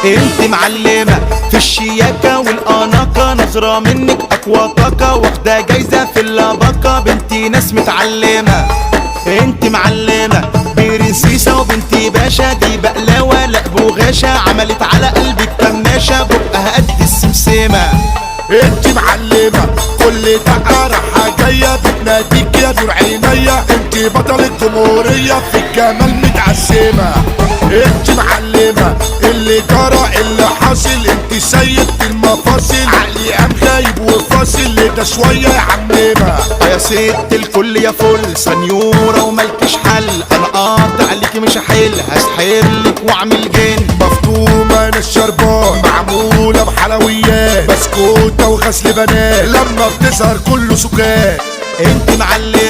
انت معلمة في الشياكة والاناقة، نظرة منك اقوى طاقة، واخدة جايزة في اللباقة، بنتي ناس متعلمة. انت معلمة برنسيسة وبنتي باشا، دي بقلاوة لا بوغاشة، عملت على قلبك كماشة، بقها قد السمسمة. انت معلمة كل دقة راحة جاية بتناديك يا نور عينيا، انت بطل الجمهورية في الجمال متعسمة. انت معلمة اللي جرى اللي حاصل، انت سيد في المفاصل، عقلي قام غايب وفاصل لده شوية يا عمنا. يا ست الكل يا فل سنيورة وملكش حل، انا قاطع عليكي مش هحل، هسحرلك واعمل جن. مفطومة انا الشربات معمولة بحلويات، بسكوتة وغسل بنات، لما بتظهر كله سكات. انت معلم